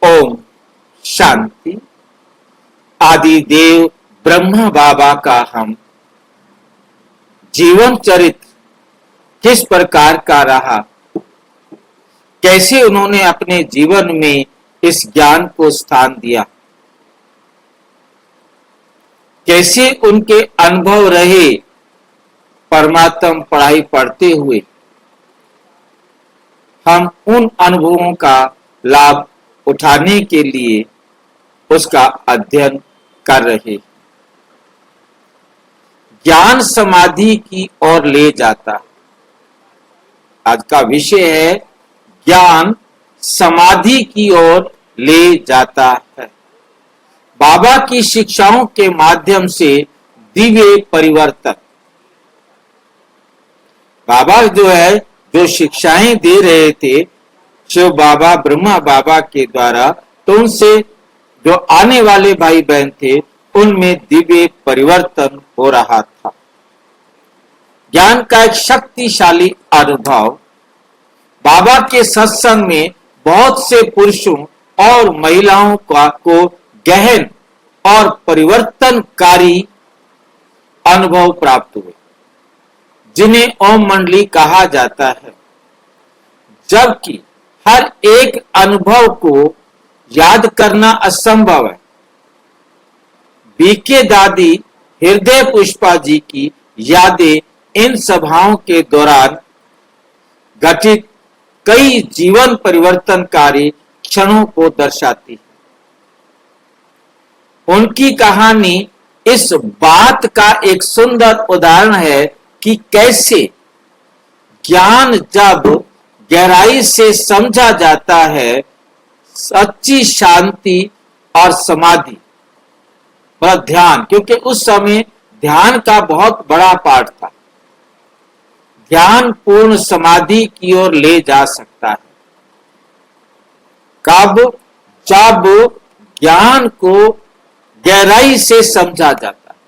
ओम शांति। आदि देव ब्रह्मा बाबा का हम जीवन चरित्र किस प्रकार का रहा, कैसे उन्होंने अपने जीवन में इस ज्ञान को स्थान दिया, कैसे उनके अनुभव रहे परमात्म पढ़ाई पढ़ते हुए, हम उन अनुभवों का लाभ उठाने के लिए उसका अध्ययन कर रहे। ज्ञान समाधि की ओर ले जाता। आज का विषय है ज्ञान समाधि की ओर ले जाता है। बाबा की शिक्षाओं के माध्यम से दिव्य परिवर्तन। बाबा जो शिक्षाएं दे रहे थे शिव बाबा ब्रह्मा बाबा के द्वारा, तो उनसे जो आने वाले भाई बहन थे उनमें दिव्य परिवर्तन हो रहा था। ज्ञान का एक शक्तिशाली अनुभव। बाबा के सत्संग में बहुत से पुरुषों और महिलाओं को गहन और परिवर्तनकारी अनुभव प्राप्त हुए, जिन्हें ओम मंडली कहा जाता है। जबकि हर एक अनुभव को याद करना असंभव है। बीके दादी हृदय पुष्पा जी की यादें इन सभाओं के दौरान घटित कई जीवन परिवर्तनकारी क्षणों को दर्शाती है। उनकी कहानी इस बात का एक सुंदर उदाहरण है कि कैसे ज्ञान जब गहराई से समझा जाता है, सच्ची शांति और समाधि और ध्यान, क्योंकि उस समय ध्यान का बहुत बड़ा पार्ट था, ध्यान पूर्ण समाधि की ओर ले जा सकता है। कब? जब ज्ञान को गहराई से समझा जाता है।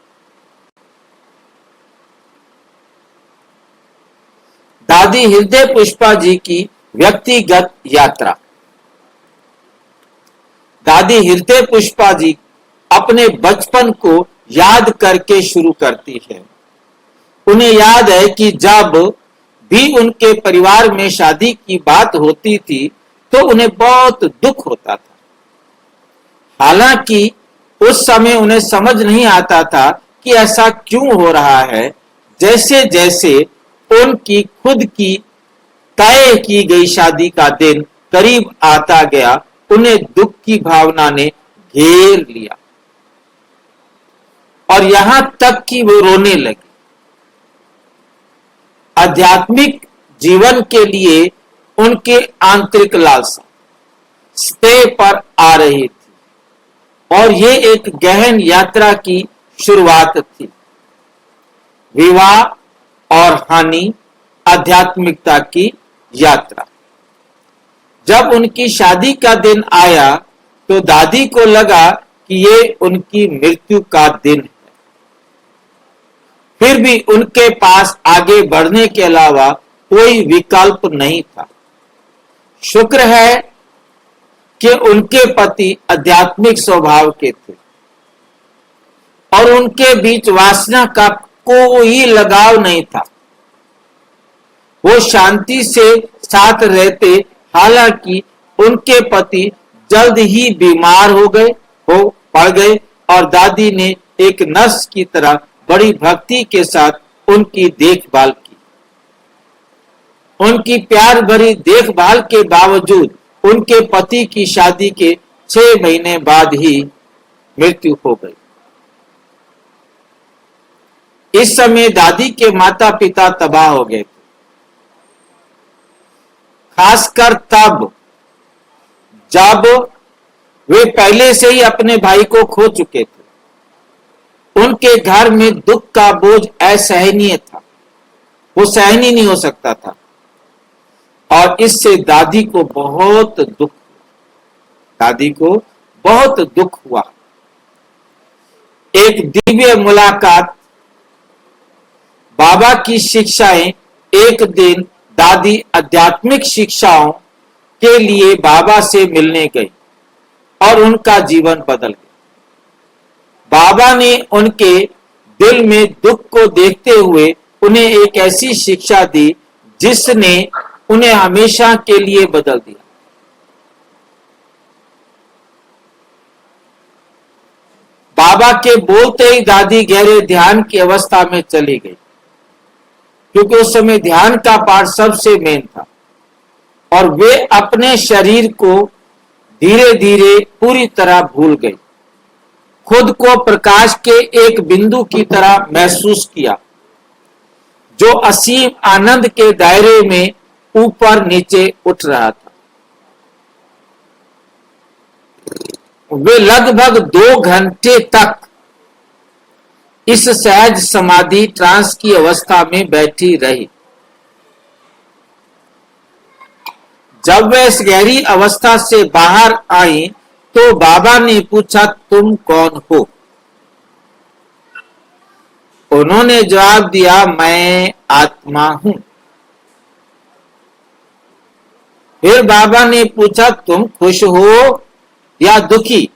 दादी हृदय पुष्पा जी की व्यक्तिगत यात्रा। दादी हृदय पुष्पा जी अपने बचपन को याद करके शुरू करती है। उन्हें याद है कि जब भी उनके परिवार में शादी की बात होती थी तो उन्हें बहुत दुख होता था। हालांकि उस समय उन्हें समझ नहीं आता था कि ऐसा क्यों हो रहा है। जैसे जैसे उनकी खुद की तय की गई शादी का दिन करीब आता गया, उन्हें दुख की भावना ने घेर लिया और यहां तक कि वो रोने लगी। आध्यात्मिक जीवन के लिए उनके आंतरिक लालसा स्तर पर आ रही थी और ये एक गहन यात्रा की शुरुआत थी। विवाह और हानि, आध्यात्मिकता की यात्रा। जब उनकी शादी का दिन आया तो दादी को लगा कि ये उनकी मृत्यु का दिन है। फिर भी उनके पास आगे बढ़ने के अलावा कोई विकल्प नहीं था। शुक्र है कि उनके पति आध्यात्मिक स्वभाव के थे और उनके बीच वासना का कोई लगाव नहीं था। वो शांति से साथ रहते। हालांकि उनके पति जल्द ही बीमार पड़ गए और दादी ने एक नर्स की तरह बड़ी भक्ति के साथ उनकी देखभाल की। उनकी प्यार भरी देखभाल के बावजूद उनके पति की शादी के 6 महीने बाद ही मृत्यु हो गई। इस समय दादी के माता पिता तबाह हो गए थे, खासकर तब जब वे पहले से ही अपने भाई को खो चुके थे। उनके घर में दुख का बोझ असहनीय था, वो सहन ही नहीं हो सकता था और इससे दादी को बहुत दुख हुआ। एक दिव्य मुलाकात। बाबा की शिक्षाएं। एक दिन दादी आध्यात्मिक शिक्षाओं के लिए बाबा से मिलने गई। और उनका जीवन बदल गया। बाबा ने उनके दिल में दुख को देखते हुए उन्हें एक ऐसी शिक्षा दी जिसने उन्हें हमेशा के लिए बदल दिया। बाबा के बोलते ही दादी गहरे ध्यान की अवस्था में चली गई, क्योंकि उस समय ध्यान का पाठ सबसे मेन था, और वे अपने शरीर को धीरे धीरे पूरी तरह भूल गई। खुद को प्रकाश के एक बिंदु की तरह महसूस किया जो असीम आनंद के दायरे में ऊपर नीचे उठ रहा था। वे लगभग 2 घंटे तक इस सहज समाधि ट्रांस की अवस्था में बैठी रही। जब वे इस गहरी अवस्था से बाहर आई तो बाबा ने पूछा, तुम कौन हो? उन्होंने जवाब दिया, मैं आत्मा हूं। फिर बाबा ने पूछा, तुम खुश हो या दुखी?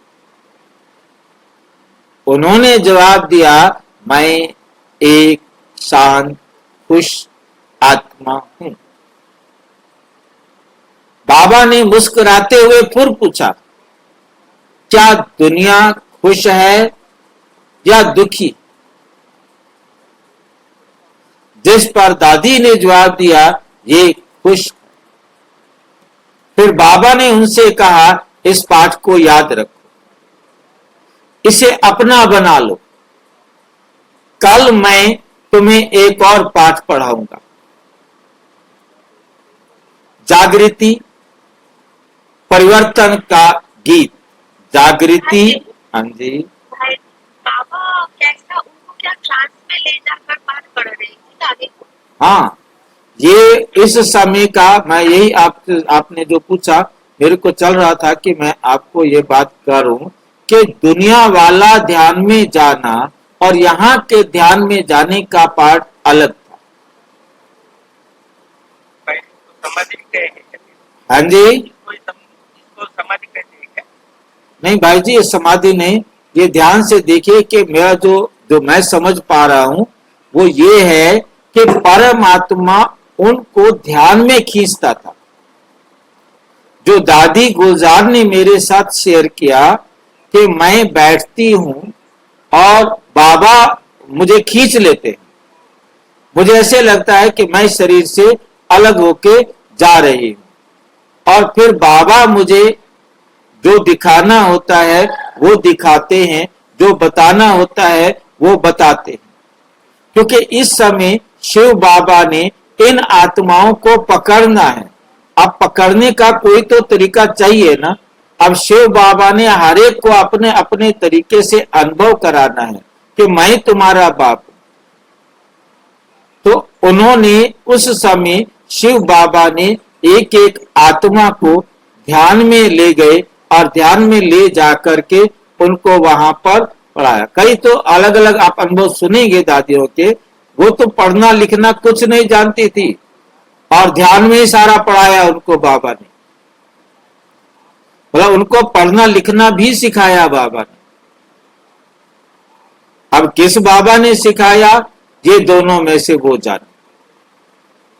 उन्होंने जवाब दिया, मैं एक शांत खुश आत्मा हूं। बाबा ने मुस्कुराते हुए फिर पूछा, क्या दुनिया खुश है या दुखी? जिस पर दादी ने जवाब दिया, ये खुश। फिर बाबा ने उनसे कहा, इस पाठ को याद रखो, इसे अपना बना लो। कल मैं तुम्हें एक और पाठ पढ़ाऊंगा। जागृति परिवर्तन का गीत। जागृति। हाँ जी। बाबा कैसा उनको क्या क्लास में ले जाकर पाठ पढ़ रहे थे दादी को? हाँ, ये इस समय का मैं यही आपने जो पूछा, मेरे को चल रहा था कि मैं आपको ये बात करूं कि दुनिया वाला ध्यान में जाना और यहाँ के ध्यान में जाने का पाठ अलग था। हाँ जी। समाधि कहते हैं क्या? नहीं भाई जी, ये समाधि नहीं, ये ध्यान से देखिए कि मेरा जो मैं समझ पा रहा हूं वो ये है कि परमात्मा उनको ध्यान में खींचता था। जो दादी गुलजार ने मेरे साथ शेयर किया कि मैं बैठती हूं और बाबा मुझे खींच लेते हैं, मुझे ऐसे लगता है कि मैं शरीर से अलग होके जा रही हूं, और फिर बाबा मुझे जो दिखाना होता है वो दिखाते हैं, जो बताना होता है वो बताते हैं। क्योंकि इस समय शिव बाबा ने इन आत्माओं को पकड़ना है। अब पकड़ने का कोई तो तरीका चाहिए ना। अब शिव बाबा ने हर एक को अपने अपने तरीके से अनुभव कराना है कि मैं तुम्हारा बाप हूं। तो उन्होंने उस समय शिव बाबा ने एक एक आत्मा को ध्यान में ले गए और ध्यान में ले जाकर के उनको वहां पर पढ़ाया। कई तो अलग अलग आप अनुभव सुनेंगे दादियों के, वो तो पढ़ना लिखना कुछ नहीं जानती थी और ध्यान में ही सारा पढ़ाया उनको बाबा ने। मतलब उनको पढ़ना लिखना भी सिखाया बाबा ने। अब किस बाबा ने सिखाया, ये दोनों में से वो जाने,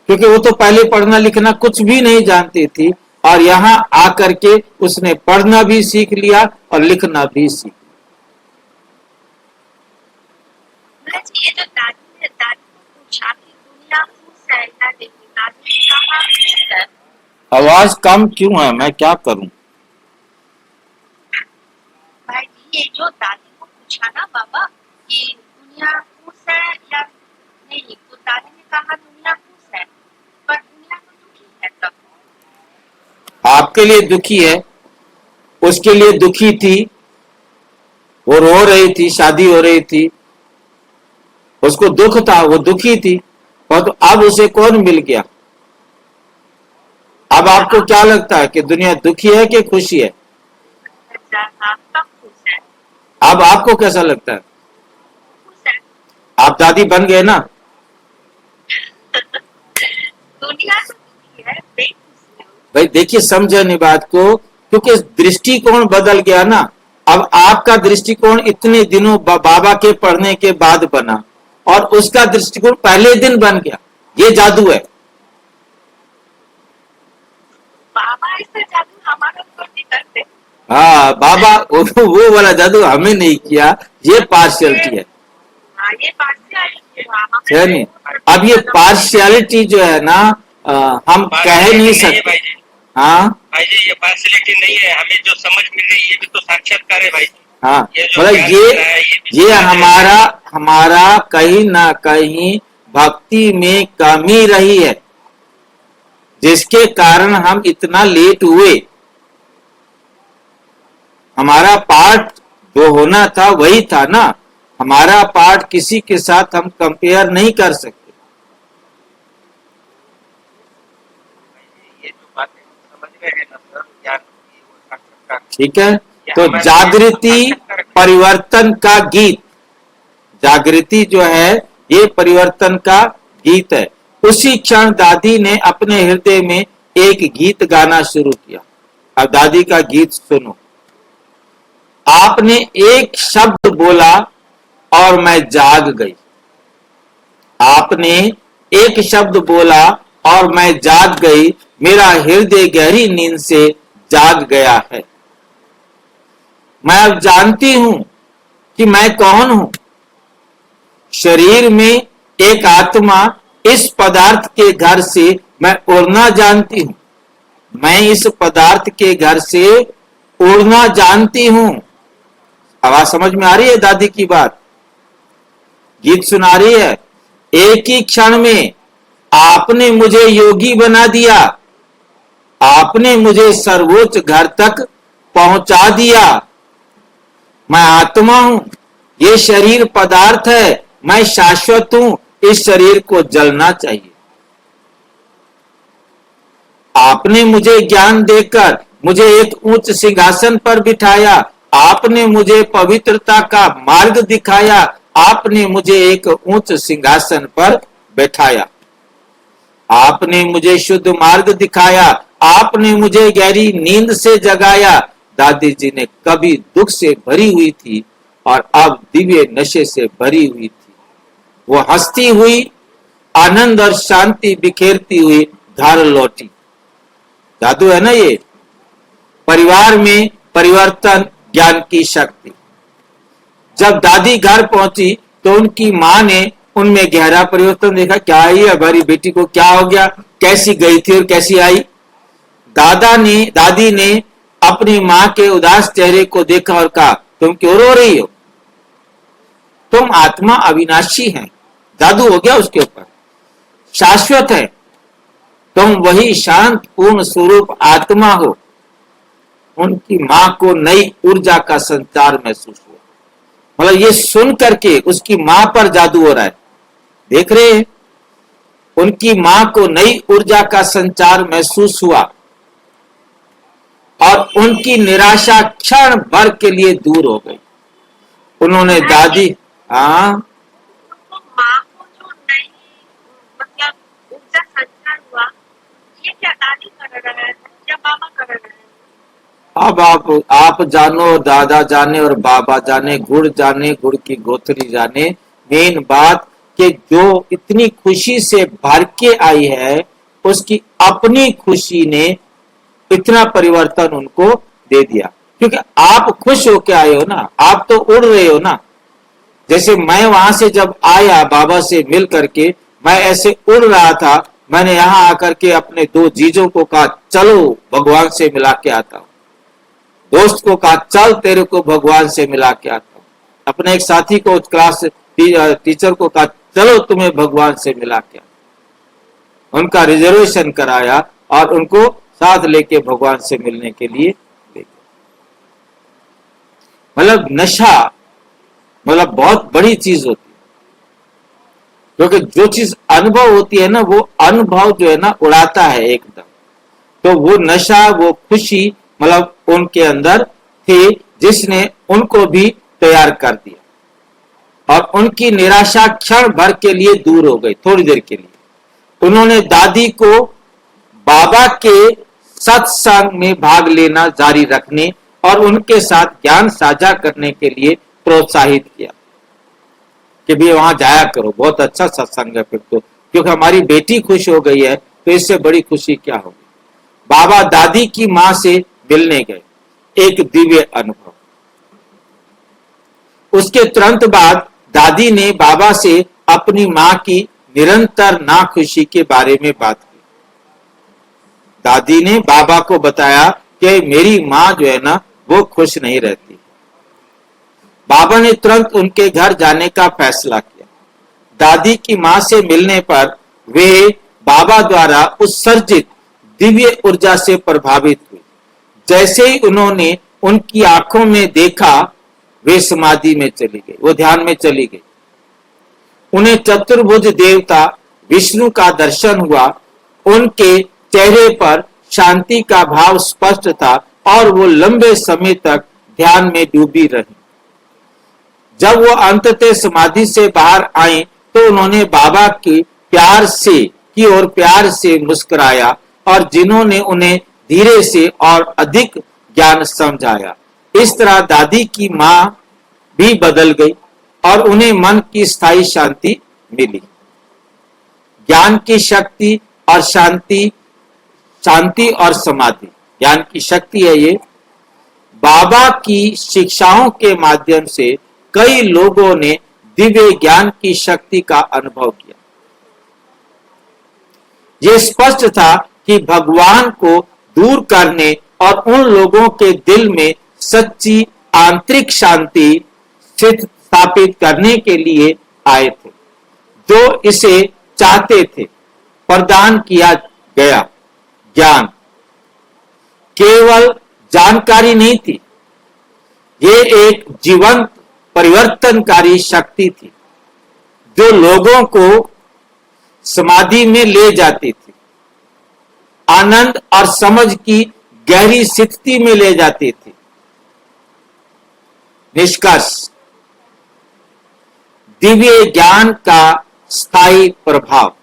क्योंकि वो तो पहले पढ़ना लिखना कुछ भी नहीं जानती थी और यहाँ आकर के उसने पढ़ना भी सीख लिया और लिखना भी सीख लिया। ये जो दादी ने पूछा कि दुनिया खुश है या नहीं, दादी ने कहा खुश है। आवाज कम क्यों है, मैं क्या करूं? भाई जी, ये जो दादी को पूछा ना बाबा कि दुनिया खुश है या नहीं, तो दादी ने कहा दुनिया खुश है, पर दुनिया तो दुखी है। तब आपके लिए दुखी है, उसके लिए दुखी थी, वो रो रही थी, शादी हो रही थी, उसको दुख था, वो दुखी थी, और तो अब उसे कौन मिल गया? अब आपको क्या लगता है कि दुनिया दुखी है कि खुशी है? आपका खुश है। अब आपको कैसा लगता है? खुश है। आप दादी बन गए ना। दुनिया तो दुखी है, भाई देखिए, समझने बात को क्योंकि दृष्टिकोण बदल गया ना। अब आपका दृष्टिकोण इतने दिनों बाबा के पढ़ने के बाद बना और उसका दृष्टिकोण पहले दिन बन गया। ये जादू है। बाबा ऐसा जादू हमारे ऊपर नहीं करते। हाँ, बाबा वो वाला जादू हमें नहीं किया, ये पार्शियलिटी है। हाँ, ये पार्शियलिटी है नहीं। अब ये पार्शियलिटी जो है ना, हम कह नहीं सकते। हाँ भाई जी, ये पार्शियलिटी नहीं है, हमें जो समझ मिल रही है ये भी तो साक्षात्कार है भाई जी। हाँ, जो मतलब ज्ञान मिल रहा है, भी ये समाज है। हमारा कहीं ना कहीं भक्ति में कमी रही है, जिसके कारण हम इतना लेट हुए। हमारा पार्ट जो होना था वही था ना। हमारा पार्ट किसी के साथ हम कंपेयर नहीं कर सकते। ये जो बातें हम समझ रहे हैं ना सर, ज्ञान की वो साक्षात्कार। ठीक है, तो जागृति परिवर्तन का गीत, जागृति जो है ये परिवर्तन का गीत है। उसी क्षण दादी ने अपने हृदय में एक गीत गाना शुरू किया। अब दादी का गीत सुनो। आपने एक शब्द बोला और मैं जाग गई। आपने एक शब्द बोला और मैं जाग गई। मेरा हृदय गहरी नींद से जाग गया है। मैं अब जानती हूं कि मैं कौन हूं। शरीर में एक आत्मा, इस पदार्थ के घर से मैं उड़ना जानती हूं। मैं इस पदार्थ के घर से उड़ना जानती हूं। आवाज समझ में आ रही है दादी की बात? गीत सुना रही है। एक ही क्षण में आपने मुझे योगी बना दिया। आपने मुझे सर्वोच्च घर तक पहुंचा दिया। मैं आत्मा हूं, ये शरीर पदार्थ है, मैं शाश्वत हूं, इस शरीर को जलना चाहिए। आपने मुझे ज्ञान देकर मुझे एक उच्च सिंहासन पर बिठाया। आपने मुझे पवित्रता का मार्ग दिखाया। आपने मुझे एक उच्च सिंहासन पर बैठाया। आपने मुझे शुद्ध मार्ग दिखाया। आपने मुझे गहरी नींद से जगाया। दादी जी ने कभी दुख से भरी हुई थी और अब दिव्य नशे से भरी हुई थी। वो हंसती हुई, आनंद और शांति बिखेरती हुई घर लौटी। जादू है ना ये। परिवार में परिवर्तन, ज्ञान की शक्ति। जब दादी घर पहुंची तो उनकी मां ने उनमें गहरा परिवर्तन देखा। क्या है हमारी बेटी को, क्या हो गया, कैसी गई थी और कैसी आई? दादी ने अपनी मां के उदास चेहरे को देखा और कहा, तुम क्यों रो रही हो? तुम आत्मा अविनाशी है। जादू हो गया उसके ऊपर। शाश्वत है। तुम वही शांत पूर्ण स्वरूप आत्मा हो। उनकी मां को नई ऊर्जा का संचार महसूस हुआ। मतलब ये सुन करके उसकी मां पर जादू हो रहा है। देख रहे हैं? उनकी मां को नई ऊर्जा का संचार महसूस हुआ और उनकी निराशा क्षण भर के लिए दूर हो गई। उन्होंने दादी, हाँ, माँ को जो नई मतलब ऊर्जा संचार हुआ, ये क्या दादी कर रहे हैं या बाबा कर रहे हैं? अब आप जानो, दादा जाने और बाबा जाने, गुड़ जाने, गुड़ की गोथरी जाने। मेन बात कि जो इतनी खुशी से भर के आई है, उसकी अपनी खुशी ने इतना परिवर्तन उनको दे दिया। क्योंकि आप खुश होके आए हो ना, आप तो उड़ रहे हो ना। जैसे मैं वहां से जब आया बाबा से मिल करके, मैं ऐसे उड़ रहा था। मैंने यहां आकर के अपने दो जीजों को कहा, चलो भगवान से मिला के आता हूं। दोस्त को कहा, चल तेरे को भगवान से मिला के आता हूं। अपने एक साथी को, क्लास टीचर को कहा, चलो तुम्हें भगवान से मिला के आता। उनका रिजर्वेशन कराया और उनको साथ लेके भगवान से मिलने के लिए ले गए। मतलब नशा मतलब बहुत बड़ी चीज होती है। क्योंकि जो चीज अनुभव होती है ना, वो अनुभव जो है ना उड़ाता है एकदम। तो वो नशा, वो खुशी मतलब उनके अंदर थी, जिसने उनको भी तैयार कर दिया और उनकी निराशा क्षण भर के लिए दूर हो गई। थोड़ी देर के लिए उन्होंने दादी को बाबा के सत्संग में भाग लेना जारी रखने और उनके साथ ज्ञान साझा करने के लिए प्रोत्साहित किया कि भी वहां जाया करो, बहुत अच्छा सत्संग है फिर तो, क्योंकि हमारी बेटी खुश हो गई है तो इससे बड़ी खुशी क्या होगी। बाबा दादी की मां से मिलने गए, एक दिव्य अनुभव। उसके तुरंत बाद दादी ने बाबा से अपनी मां की निरंतर नाखुशी के बारे में बात की। दादी ने बाबा को बताया कि मेरी मां जो है ना वो खुश नहीं रहती। बाबा ने तुरंत उनके घर जाने का फैसला किया। दादी की मां से मिलने पर वे बाबा द्वारा उत्सर्जित दिव्य ऊर्जा से प्रभावित हुए। जैसे ही उन्होंने उनकी आंखों में देखा वे समाधि में चली गई, वो ध्यान में चली गई। उन्हें चतुर्भुज देवता विष्णु का दर्शन हुआ। उनके चेहरे पर शांति का भाव स्पष्ट था और वो लंबे समय तक ध्यान में डूबी रही। जब वो अंततः समाधि से बाहर आई तो उन्होंने बाबा की ओर प्यार से मुस्कुराया और जिन्होंने उन्हें धीरे से और अधिक ज्ञान समझाया। इस तरह दादी की मां भी बदल गई और उन्हें मन की स्थायी शांति मिली। ज्ञान की शक्ति और शांति और समाधि, ज्ञान की शक्ति है ये। बाबा की शिक्षाओं के माध्यम से कई लोगों ने दिव्य ज्ञान की शक्ति का अनुभव किया। ये स्पष्ट था कि भगवान को दूर करने और उन लोगों के दिल में सच्ची आंतरिक शांति स्थापित करने के लिए आए थे, जो इसे चाहते थे। प्रदान किया गया ज्ञान केवल जानकारी नहीं थी, ये एक जीवंत परिवर्तनकारी शक्ति थी जो लोगों को समाधि में ले जाती थी, आनंद और समझ की गहरी स्थिति में ले जाती थी। निष्कर्ष, दिव्य ज्ञान का स्थायी प्रभाव।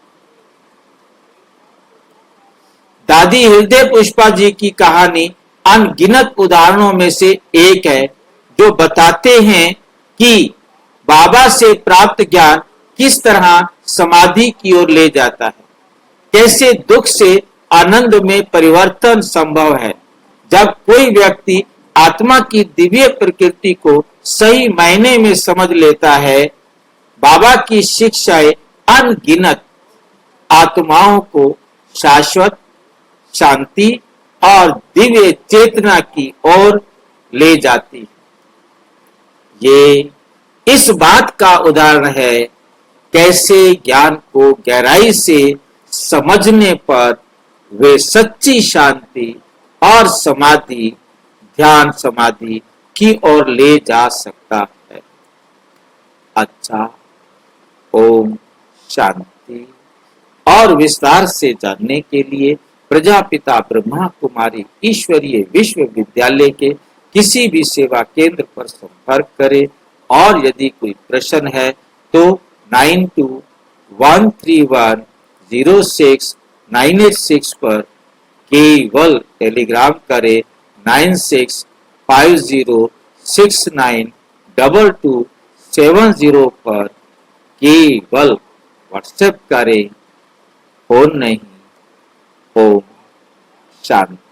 दादी हृदय पुष्पा जी की कहानी अनगिनत उदाहरणों में से एक है जो बताते हैं कि बाबा से प्राप्त ज्ञान किस तरह समाधि की ओर ले जाता है, कैसे दुख से आनंद में परिवर्तन संभव है जब कोई व्यक्ति आत्मा की दिव्य प्रकृति को सही मायने में समझ लेता है। बाबा की शिक्षाएं अनगिनत आत्माओं को शाश्वत शांति और दिव्य चेतना की ओर ले जाती है। ये इस बात का उदाहरण है कैसे ज्ञान को गहराई से समझने पर वे सच्ची शांति और समाधि, ध्यान समाधि की ओर ले जा सकता है। अच्छा, ओम शांति। और विस्तार से जानने के लिए प्रजापिता ब्रह्मा कुमारी ईश्वरीय विश्वविद्यालय के किसी भी सेवा केंद्र पर संपर्क करें और यदि कोई प्रश्न है तो 9213106986 पर केवल टेलीग्राम करें। 9650692270 पर केवल व्हाट्सएप करें, फोन नहीं। ओम शांति।